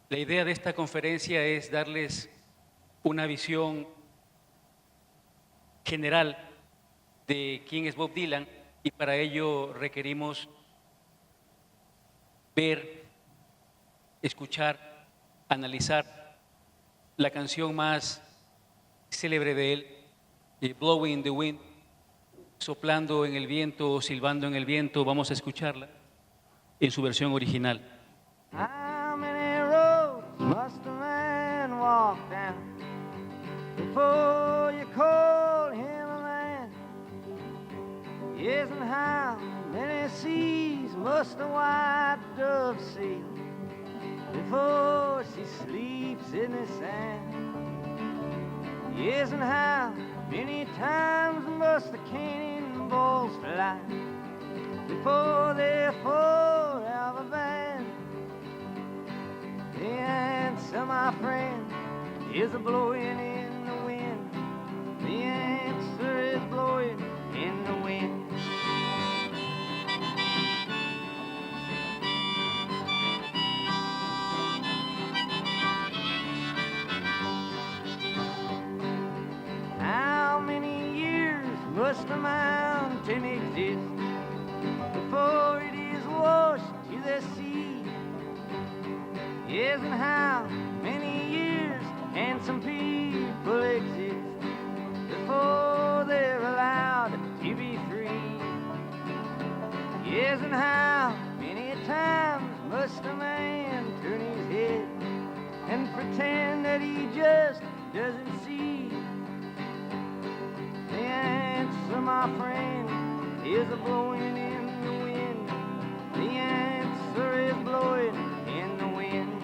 La idea de esta conferencia es darles una visión general de quién es Bob Dylan y para ello requerimos ver, escuchar, analizar la canción más célebre de él, Blowing in the Wind, soplando en el viento o silbando en el viento. Vamos a escucharla en su versión original. How many roads must a man walk down before you call him a man? Yes, and how many seas must a white dove sail before she sleeps in the sand? Yes, and how many times must the cannonballs fly before they fall out of a band? The answer, my friend, is a blowing in the wind. The answer is blowing in the wind. How many years must a mountain exist before it is washed to the sea? Yes, and how many years can some people exist before they're allowed to be free? Yes, and how many times must a man turn his head and pretend that he just doesn't see? The answer, my friend, is a blowing in the wind. The answer is blowing in the wind.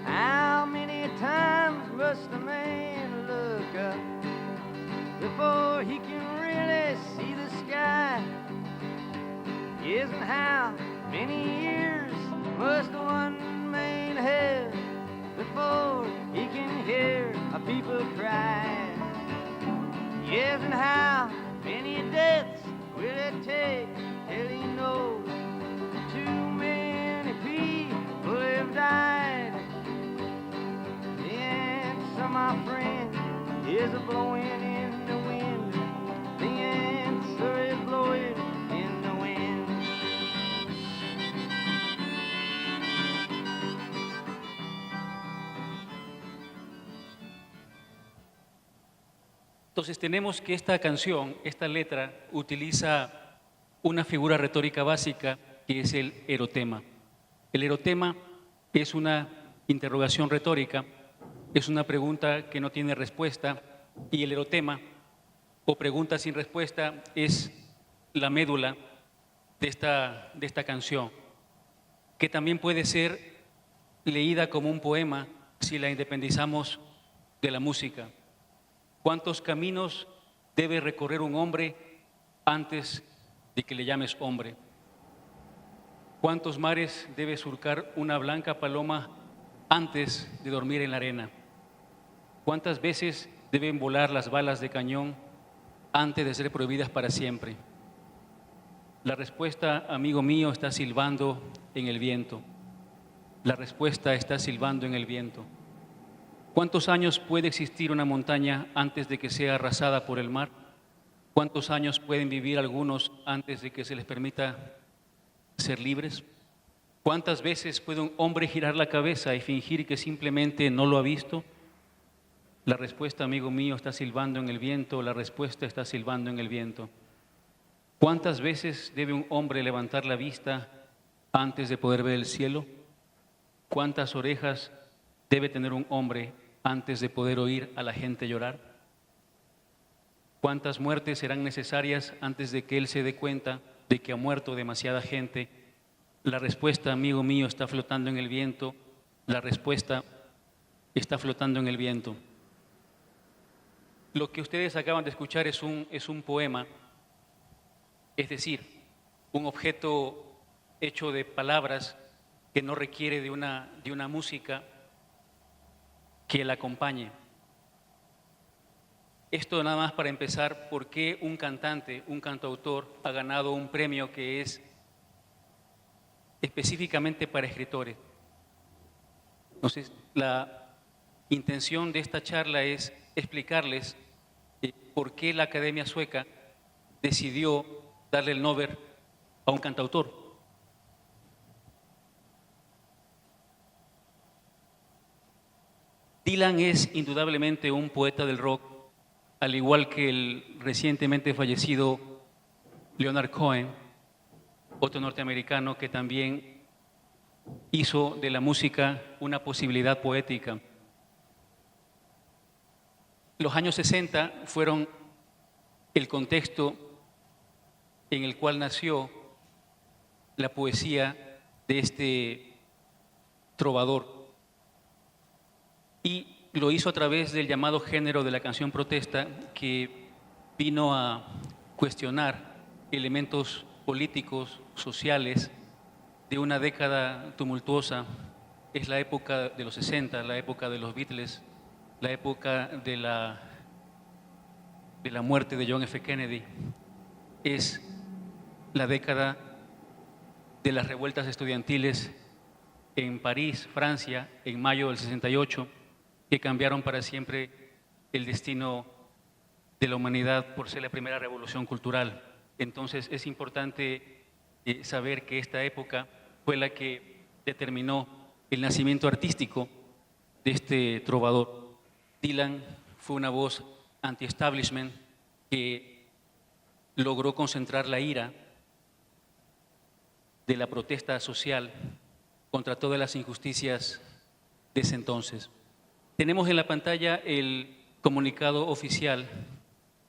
How many times must a man look up before he can really see the sky? Yes, and how many years must one man have before he can hear a people cry? Yes, and how many deaths will it take till he knows too many people have died? The answer, my friend, is a blowing in the wind. The answer is blowing in the wind. Entonces tenemos que esta canción, esta letra, utiliza una figura retórica básica que es el erotema. El erotema es una interrogación retórica, es una pregunta que no tiene respuesta y el erotema o pregunta sin respuesta es la médula de esta canción, que también puede ser leída como un poema si la independizamos de la música. ¿Cuántos caminos debe recorrer un hombre antes de que le llames hombre? ¿Cuántos mares debe surcar una blanca paloma antes de dormir en la arena? ¿Cuántas veces deben volar las balas de cañón antes de ser prohibidas para siempre? La respuesta, amigo mío, está silbando en el viento. La respuesta está silbando en el viento. ¿Cuántos años puede existir una montaña antes de que sea arrasada por el mar? ¿Cuántos años pueden vivir algunos antes de que se les permita ser libres? ¿Cuántas veces puede un hombre girar la cabeza y fingir que simplemente no lo ha visto? La respuesta, amigo mío, está silbando en el viento. La respuesta está silbando en el viento. ¿Cuántas veces debe un hombre levantar la vista antes de poder ver el cielo? ¿Cuántas orejas debe tener un hombre antes de poder oír a la gente llorar? ¿Cuántas muertes serán necesarias antes de que él se dé cuenta de que ha muerto demasiada gente? La respuesta, amigo mío, está flotando en el viento. La respuesta está flotando en el viento. Lo que ustedes acaban de escuchar es un poema, es decir, un objeto hecho de palabras que no requiere de una música que la acompañe. Esto nada más para empezar, ¿por qué un cantante, un cantautor ha ganado un premio que es específicamente para escritores? Entonces, la intención de esta charla es explicarles por qué la Academia Sueca decidió darle el Nobel a un cantautor. Dylan es indudablemente un poeta del rock, al igual que el recientemente fallecido Leonard Cohen, otro norteamericano que también hizo de la música una posibilidad poética. Los años 60 fueron el contexto en el cual nació la poesía de este trovador, y lo hizo a través del llamado género de la canción protesta, que vino a cuestionar elementos políticos, sociales, de una década tumultuosa. Es la época de los 60, la época de los Beatles, la época de la muerte de John F. Kennedy. Es la década de las revueltas estudiantiles en París, Francia, en mayo del 68, que cambiaron para siempre el destino de la humanidad por ser la primera revolución cultural. Entonces es importante saber que esta época fue la que determinó el nacimiento artístico de este trovador. Dylan fue una voz anti-establishment que logró concentrar la ira de la protesta social contra todas las injusticias de ese entonces. Tenemos en la pantalla el comunicado oficial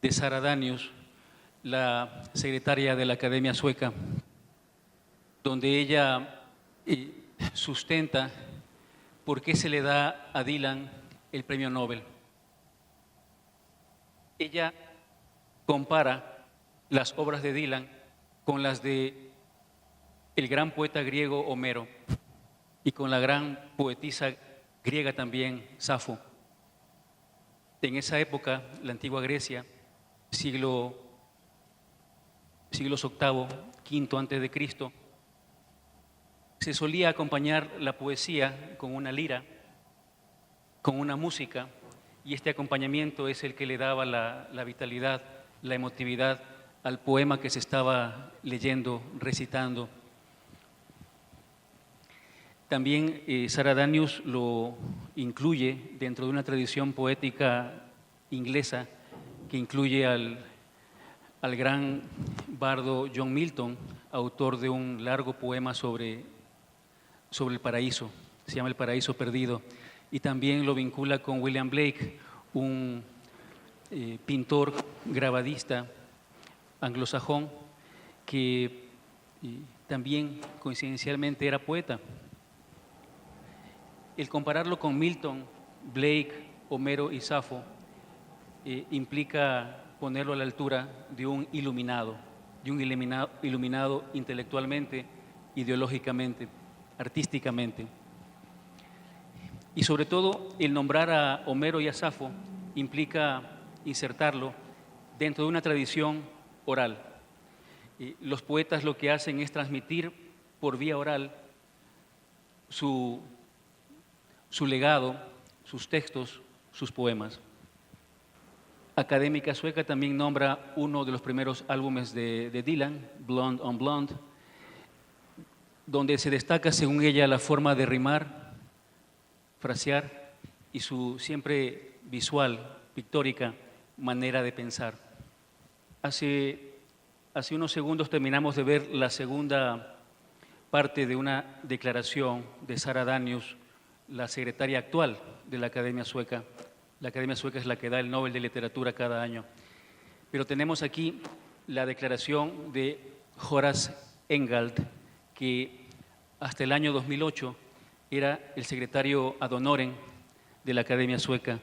de Sara Danius, la secretaria de la Academia Sueca, donde ella sustenta por qué se le da a Dylan el premio Nobel. Ella compara las obras de Dylan con las de el gran poeta griego Homero y con la gran poetisa griega también, Safo. En esa época, la antigua Grecia, siglos VIII, V antes de Cristo, se solía acompañar la poesía con una lira, con una música, y este acompañamiento es el que le daba la vitalidad, la emotividad al poema que se estaba leyendo, recitando. También Sara Danius lo incluye dentro de una tradición poética inglesa que incluye al gran bardo John Milton, autor de un largo poema sobre el paraíso, se llama El Paraíso Perdido, y también lo vincula con William Blake, un pintor grabadista anglosajón que también coincidencialmente era poeta. El compararlo con Milton, Blake, Homero y Safo implica ponerlo a la altura de un iluminado intelectualmente, ideológicamente, artísticamente. Y sobre todo, el nombrar a Homero y a Safo implica insertarlo dentro de una tradición oral. Los poetas lo que hacen es transmitir por vía oral su legado, sus textos, sus poemas. Académica Sueca también nombra uno de los primeros álbumes de Dylan, Blonde on Blonde, donde se destaca, según ella, la forma de rimar, frasear y su siempre visual, pictórica manera de pensar. Hace unos segundos terminamos de ver la segunda parte de una declaración de Sara Danius, la secretaria actual de la Academia Sueca. La Academia Sueca es la que da el Nobel de Literatura cada año. Pero tenemos aquí la declaración de Horace Engdahl, que hasta el año 2008 era el secretario ad honorem de la Academia Sueca.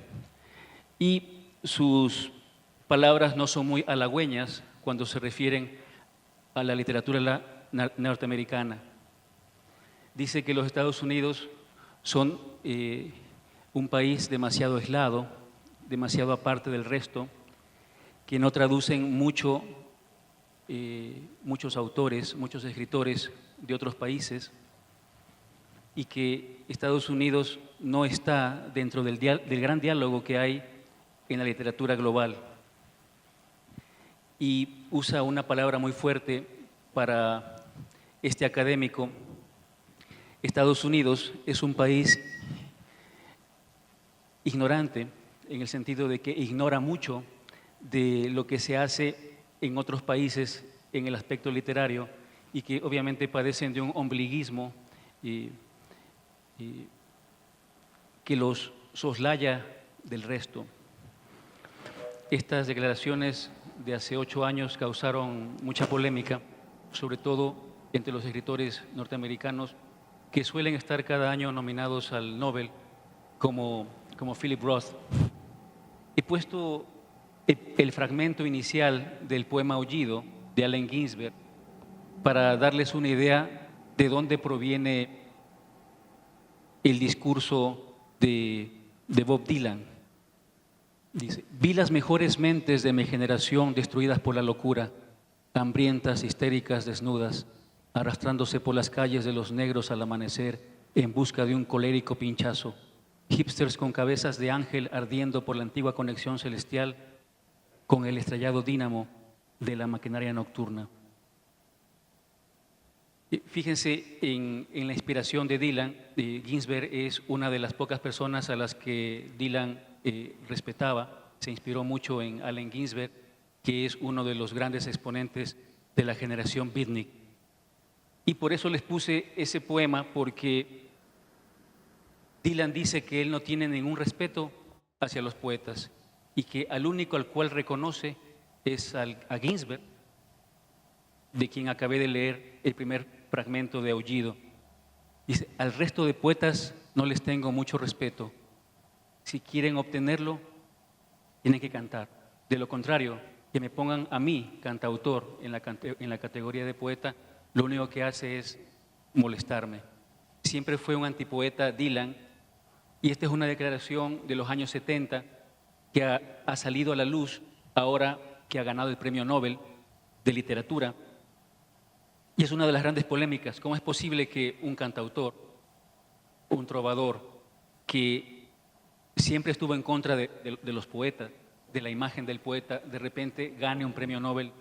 Y sus palabras no son muy halagüeñas cuando se refieren a la literatura norteamericana. Dice que los Estados Unidos son un país demasiado aislado, demasiado aparte del resto, que no traducen mucho muchos autores, muchos escritores de otros países, y que Estados Unidos no está dentro del gran diálogo que hay en la literatura global. Y usa una palabra muy fuerte para este académico. Estados Unidos es un país ignorante, en el sentido de que ignora mucho de lo que se hace en otros países en el aspecto literario, y que obviamente padecen de un ombliguismo que los soslaya del resto. Estas declaraciones de hace 8 años causaron mucha polémica, sobre todo entre los escritores norteamericanos que suelen estar cada año nominados al Nobel, como Philip Roth. He puesto el fragmento inicial del poema Aullido de Allen Ginsberg para darles una idea de dónde proviene el discurso de Bob Dylan. Dice: vi las mejores mentes de mi generación destruidas por la locura, hambrientas, histéricas, desnudas, arrastrándose por las calles de los negros al amanecer en busca de un colérico pinchazo, hipsters con cabezas de ángel ardiendo por la antigua conexión celestial con el estrellado dínamo de la maquinaria nocturna. Fíjense en la inspiración de Dylan. Ginsberg es una de las pocas personas a las que Dylan respetaba. Se inspiró mucho en Allen Ginsberg, que es uno de los grandes exponentes de la generación beatnik. Y por eso les puse ese poema, porque Dylan dice que él no tiene ningún respeto hacia los poetas y que al único al cual reconoce es a Ginsberg, de quien acabé de leer el primer fragmento de Aullido. Dice: al resto de poetas no les tengo mucho respeto. Si quieren obtenerlo, tienen que cantar. De lo contrario, que me pongan a mí, cantautor, en la categoría de poeta, lo único que hace es molestarme. Siempre fue un antipoeta Dylan, y esta es una declaración de los años 70 que ha salido a la luz ahora que ha ganado el Premio Nobel de Literatura. Y es una de las grandes polémicas. ¿Cómo es posible que un cantautor, un trovador, que siempre estuvo en contra de los poetas, de la imagen del poeta, de repente gane un Premio Nobel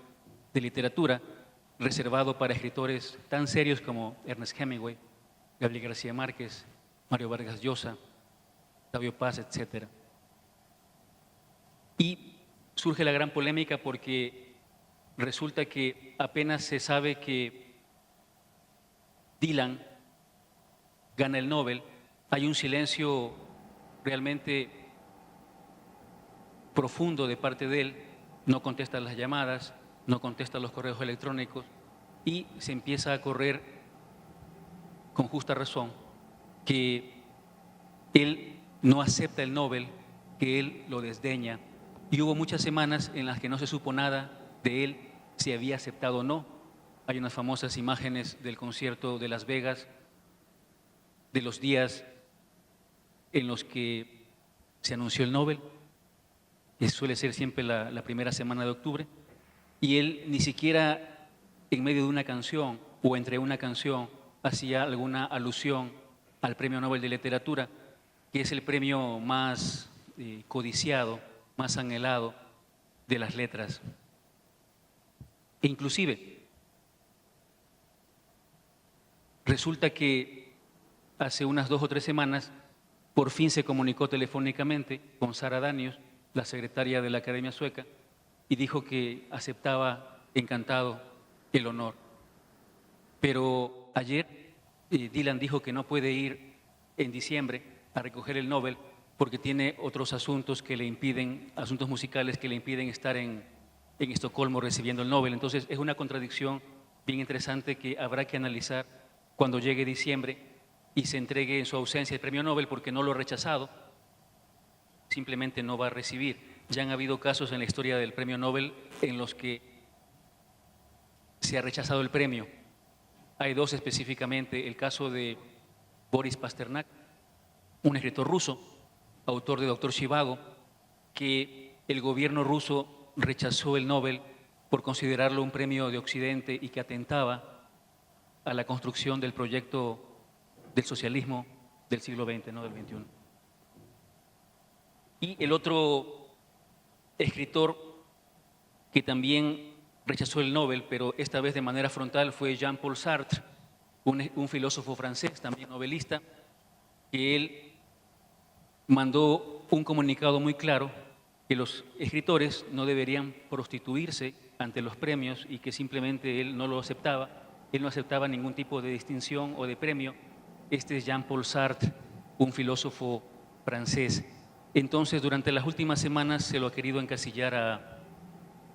de Literatura reservado para escritores tan serios como Ernest Hemingway, Gabriel García Márquez, Mario Vargas Llosa, Octavio Paz, etc.? Y surge la gran polémica porque resulta que apenas se sabe que Dylan gana el Nobel, hay un silencio realmente profundo de parte de él. No contesta las llamadas, no contesta los correos electrónicos, y se empieza a correr, con justa razón, que él no acepta el Nobel, que él lo desdeña. Y hubo muchas semanas en las que no se supo nada de él, si había aceptado o no. Hay unas famosas imágenes del concierto de Las Vegas, de los días en los que se anunció el Nobel, que suele ser siempre la primera semana de octubre, y él ni siquiera en medio de una canción o entre una canción hacía alguna alusión al Premio Nobel de Literatura, que es el premio más codiciado, más anhelado de las letras. E inclusive resulta que hace unas 2 o 3 semanas por fin se comunicó telefónicamente con Sara Danius, la secretaria de la Academia Sueca, y dijo que aceptaba encantado el honor. Pero ayer Dylan dijo que no puede ir en diciembre a recoger el Nobel porque tiene otros asuntos que le impiden, asuntos musicales que le impiden estar en Estocolmo recibiendo el Nobel. Entonces es una contradicción bien interesante que habrá que analizar cuando llegue diciembre y se entregue en su ausencia el Premio Nobel, porque no lo ha rechazado, simplemente no va a recibir. Ya han habido casos en la historia del Premio Nobel en los que se ha rechazado el premio. Hay 2 específicamente: el caso de Boris Pasternak, un escritor ruso, autor de Doctor Zhivago, que el gobierno ruso rechazó el Nobel por considerarlo un premio de Occidente y que atentaba a la construcción del proyecto del socialismo del siglo XX, no del XXI. Y el otro escritor que también rechazó el Nobel, pero esta vez de manera frontal, fue Jean-Paul Sartre, un filósofo francés, también novelista, que él mandó un comunicado muy claro que los escritores no deberían prostituirse ante los premios y que simplemente él no lo aceptaba. Él no aceptaba ningún tipo de distinción o de premio. Este es Jean-Paul Sartre, un filósofo francés. Entonces, durante las últimas semanas se lo ha querido encasillar a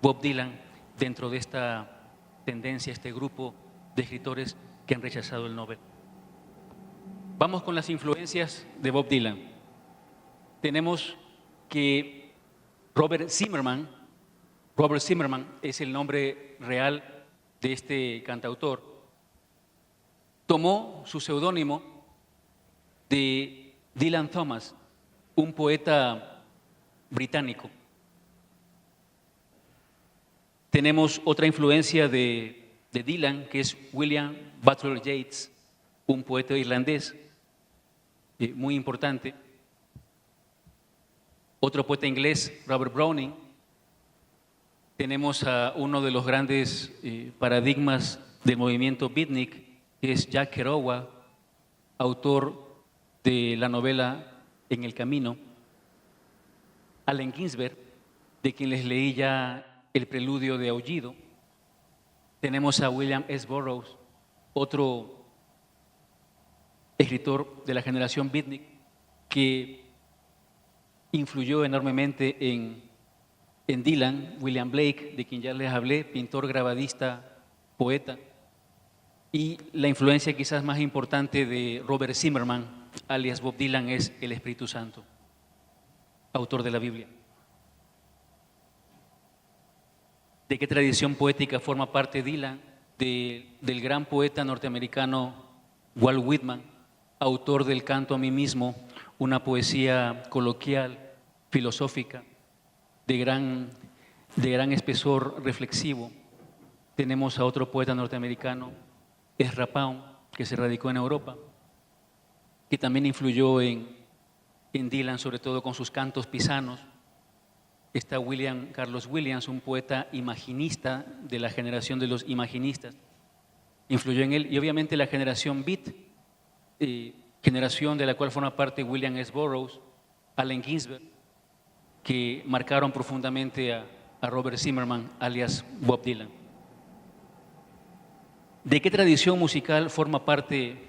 Bob Dylan dentro de esta tendencia, este grupo de escritores que han rechazado el Nobel. Vamos con las influencias de Bob Dylan. Tenemos que Robert Zimmerman es el nombre real de este cantautor, tomó su seudónimo de Dylan Thomas, un poeta británico. Tenemos otra influencia de Dylan, que es William Butler Yeats, un poeta irlandés muy importante. Otro poeta inglés, Robert Browning. Tenemos a uno de los grandes paradigmas del movimiento beatnik, que es Jack Kerouac, autor de la novela En el Camino. Allen Ginsberg, de quien les leí ya el preludio de Aullido. Tenemos a William S. Burroughs, otro escritor de la generación beatnik, que influyó enormemente en Dylan. William Blake, de quien ya les hablé, pintor, grabadista, poeta. Y la influencia quizás más importante de Robert Zimmerman, alias Bob Dylan, es el Espíritu Santo, autor de la Biblia. ¿De qué tradición poética forma parte Dylan? Del gran poeta norteamericano Walt Whitman, autor del Canto a mí mismo, una poesía coloquial, filosófica, de gran espesor reflexivo. Tenemos a otro poeta norteamericano, Ezra Pound, que se radicó en Europa, que también influyó en Dylan, sobre todo con sus cantos pisanos. Está William Carlos Williams, un poeta imaginista de la generación de los imaginistas. Influyó en él, y obviamente la generación beat, generación de la cual forma parte William S. Burroughs, Allen Ginsberg, que marcaron profundamente a Robert Zimmerman, alias Bob Dylan. ¿De qué tradición musical forma parte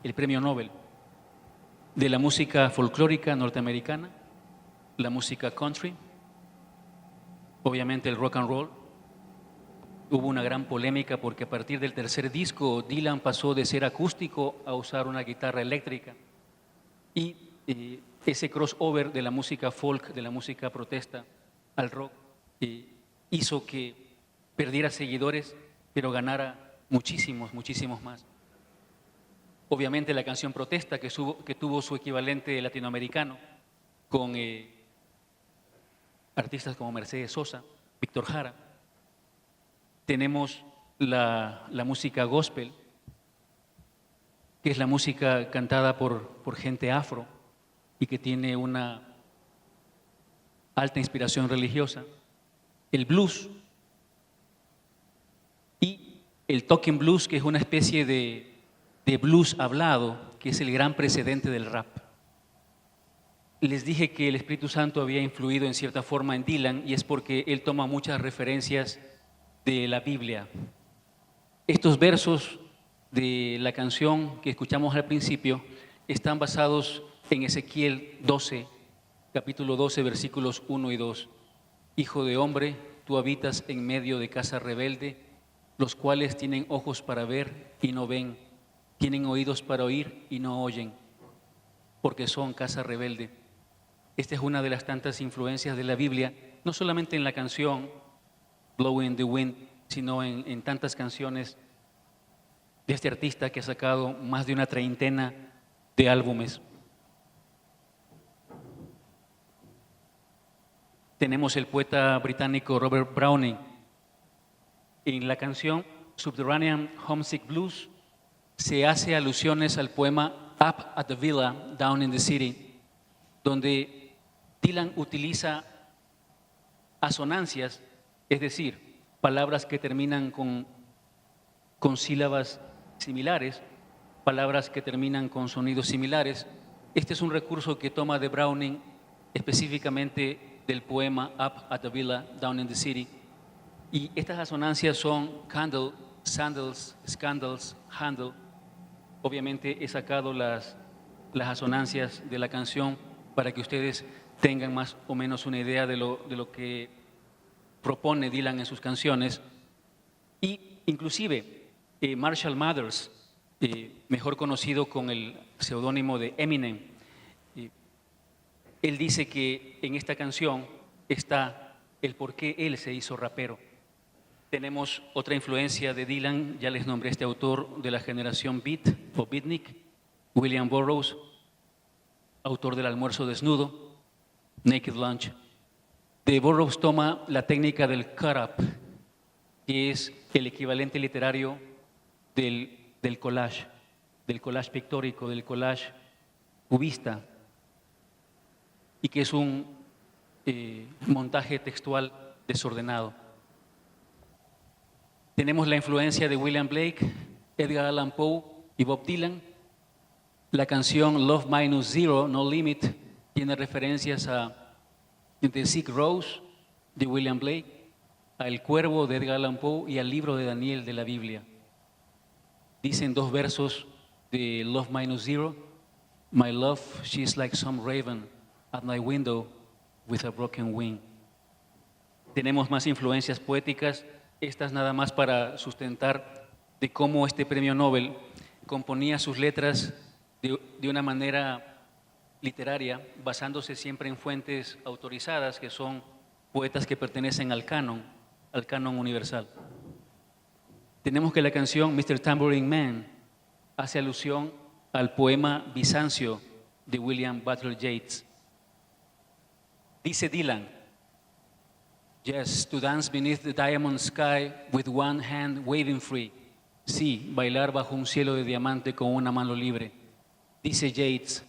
el premio Nobel? De la música folclórica norteamericana, la música country, obviamente el rock and roll. Hubo una gran polémica porque a partir del tercer disco Dylan pasó de ser acústico a usar una guitarra eléctrica, y ese crossover de la música folk, de la música protesta al rock, hizo que perdiera seguidores, pero ganara muchísimos más. Obviamente la canción Protesta, que tuvo su equivalente latinoamericano con artistas como Mercedes Sosa, Víctor Jara. Tenemos la música gospel, que es la música cantada por gente afro y que tiene una alta inspiración religiosa. El blues y el talking blues, que es una especie de blues hablado, que es el gran precedente del rap. Les dije que el Espíritu Santo había influido en cierta forma en Dylan, y es porque él toma muchas referencias de la Biblia. Estos versos de la canción que escuchamos al principio están basados en Ezequiel 12, capítulo 12, versículos 1 y 2. Hijo de hombre, tú habitas en medio de casa rebelde, los cuales tienen ojos para ver y no ven, tienen oídos para oír y no oyen, porque son casa rebelde. Esta es una de las tantas influencias de la Biblia, no solamente en la canción Blowing the Wind, sino en tantas canciones de este artista que ha sacado más de una treintena de álbumes. tenemos el poeta británico Robert Browning. En la canción Subterranean Homesick Blues se hace alusiones al poema Up at the Villa, Down in the City, donde Dylan utiliza asonancias, es decir, palabras que terminan con sílabas similares, palabras que terminan con sonidos similares. Este es un recurso que toma de Browning específicamente del poema Up at the Villa, Down in the City. Y estas asonancias son candle, sandals, scandals, handle. Obviamente he sacado las asonancias de la canción para que ustedes tengan más o menos una idea de lo que propone Dylan en sus canciones. Y inclusive Marshall Mathers, mejor conocido con el seudónimo de Eminem, él dice que en esta canción está el por qué él se hizo rapero. Tenemos otra influencia de Dylan, ya les nombré este autor de la generación Beat o Beatnik, William Burroughs, autor del Almuerzo Desnudo, Naked Lunch. De Burroughs toma la técnica del cut-up, que es el equivalente literario del collage pictórico, del collage cubista, y que es un montaje textual desordenado. Tenemos la influencia de William Blake, Edgar Allan Poe y Bob Dylan. La canción Love Minus Zero, No Limit, tiene referencias a The Sick Rose de William Blake, a El Cuervo de Edgar Allan Poe y al libro de Daniel de la Biblia. Dicen dos versos de Love Minus Zero: My love, she's like some raven at my window with a broken wing. Tenemos más influencias poéticas, estas nada más para sustentar de cómo este premio Nobel componía sus letras de una manera literaria, basándose siempre en fuentes autorizadas, que son poetas que pertenecen al canon universal. Tenemos que la canción Mr. Tambourine Man hace alusión al poema Bizancio de William Butler Yeats. Dice Dylan: Yes, to dance beneath the diamond sky with one hand waving free. Sí, bailar bajo un cielo de diamante con una mano libre. Dice Yeats: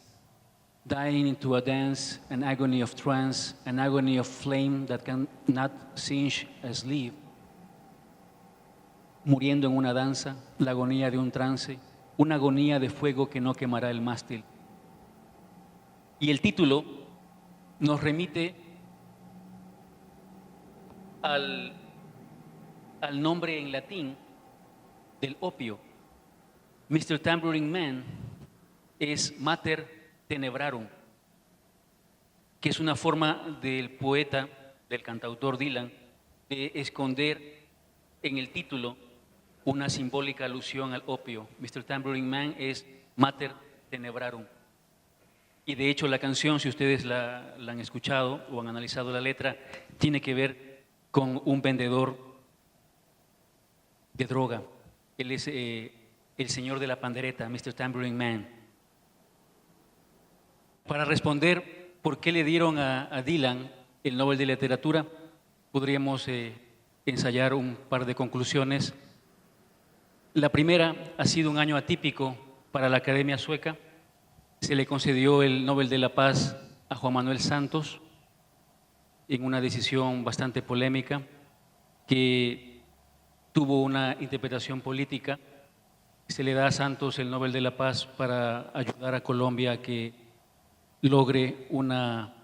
dying into a dance, an agony of trance, an agony of flame that cannot singe a sleeve. Muriendo en una danza, la agonía de un trance, una agonía de fuego que no quemará el mástil. Y el título nos remite al nombre en latín del opio. Mr. Tambourine Man es Mater Tenebrarum, que es una forma del poeta, del cantautor Dylan, de esconder en el título una simbólica alusión al opio. Mr. Tambourine Man es Mater Tenebrarum. Y de hecho la canción, si ustedes la han escuchado o han analizado la letra, tiene que ver con un vendedor de droga. Él es el señor de la pandereta, Mr. Tambourine Man. Para responder por qué le dieron a Dylan el Nobel de Literatura, podríamos ensayar un par de conclusiones. La primera: ha sido un año atípico para la Academia Sueca. Se le concedió el Nobel de la Paz a Juan Manuel Santos en una decisión bastante polémica que tuvo una interpretación política. Se le da a Santos el Nobel de la Paz para ayudar a Colombia a que logre una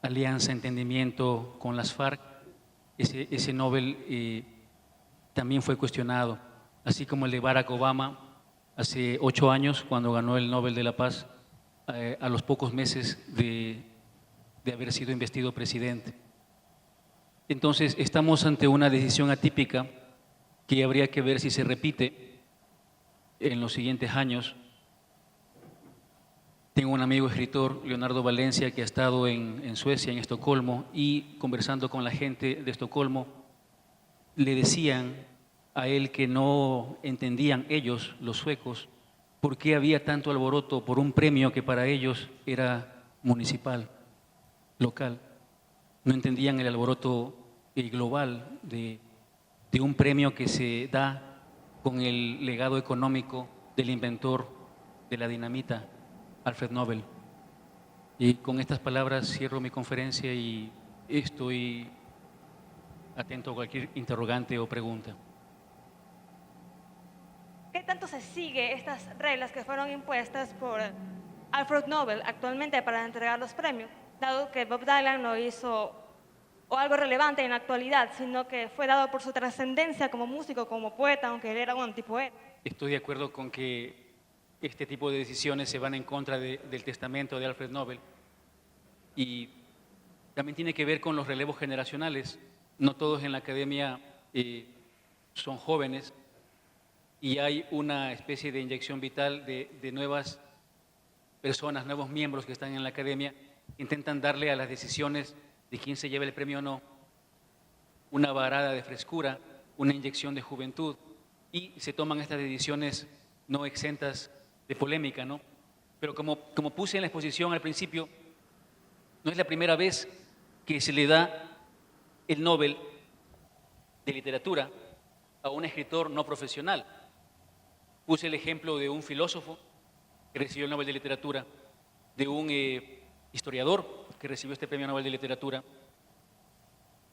alianza, entendimiento con las FARC. Ese Nobel también fue cuestionado, así como el de Barack Obama hace 8 años, cuando ganó el Nobel de la Paz, a los pocos meses de haber sido investido presidente. Entonces, estamos ante una decisión atípica que habría que ver si se repite en los siguientes años. Tengo un amigo escritor, Leonardo Valencia, que ha estado en Suecia, en Estocolmo, y conversando con la gente de Estocolmo, le decían a él que no entendían ellos, los suecos, por qué había tanto alboroto por un premio que para ellos era municipal, local. no entendían el alboroto global de un premio que se da con el legado económico del inventor de la dinamita, Alfred Nobel. Y con estas palabras cierro mi conferencia y estoy atento a cualquier interrogante o pregunta. ¿Qué tanto se sigue estas reglas que fueron impuestas por Alfred Nobel actualmente para entregar los premios, dado que Bob Dylan no hizo o algo relevante en la actualidad, sino que fue dado por su trascendencia como músico, como poeta, aunque él era un antipoeta? Estoy de acuerdo con que este tipo de decisiones se van en contra del testamento de Alfred Nobel y también tiene que ver con los relevos generacionales. No todos en la academia son jóvenes y hay una especie de inyección vital de nuevas personas, nuevos miembros que están en la academia, intentan darle a las decisiones de quién se lleva el premio o no una varada de frescura, una inyección de juventud, y se toman estas decisiones no exentas de polémica, ¿no? Pero como puse en la exposición al principio, no es la primera vez que se le da el Nobel de literatura a un escritor no profesional. Puse el ejemplo de un filósofo que recibió el Nobel de literatura, de un historiador que recibió este premio Nobel de literatura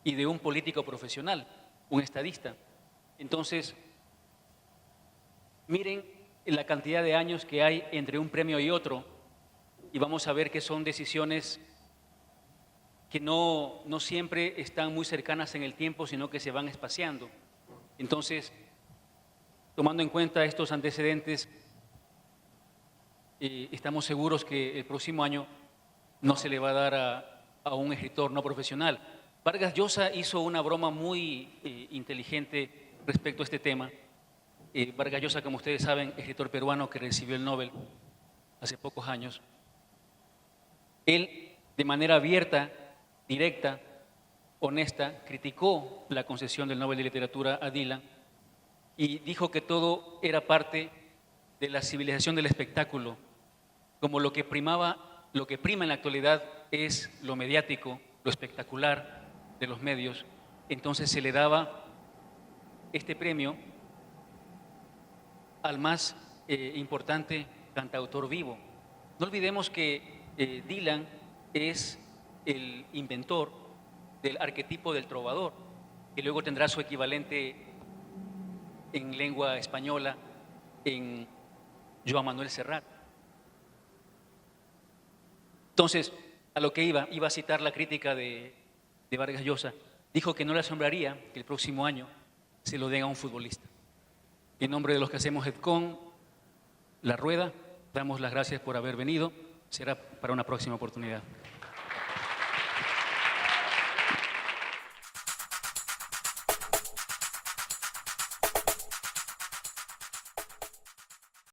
y de un político profesional, un estadista. Entonces, miren la cantidad de años que hay entre un premio y otro y vamos a ver que son decisiones que no siempre están muy cercanas en el tiempo, sino que se van espaciando. Entonces, tomando en cuenta estos antecedentes, estamos seguros que el próximo año no se le va a dar a un escritor no profesional. Vargas Llosa hizo una broma muy inteligente respecto a este tema. Vargas Llosa, como ustedes saben, escritor peruano que recibió el Nobel hace pocos años. Él, de manera abierta, directa, honesta, criticó la concesión del Nobel de Literatura a Dylan y dijo que todo era parte de la civilización del espectáculo, como lo que prima en la actualidad es lo mediático, lo espectacular de los medios. Entonces se le daba este premio al más importante cantautor vivo. No olvidemos que Dylan es el inventor del arquetipo del trovador, que luego tendrá su equivalente en lengua española en Joan Manuel Serrat. Entonces, a lo que iba a citar la crítica de Vargas Llosa. Dijo que no le asombraría que el próximo año se lo den a un futbolista. En nombre de los que hacemos EDCON, La Rueda, damos las gracias por haber venido. Será para una próxima oportunidad.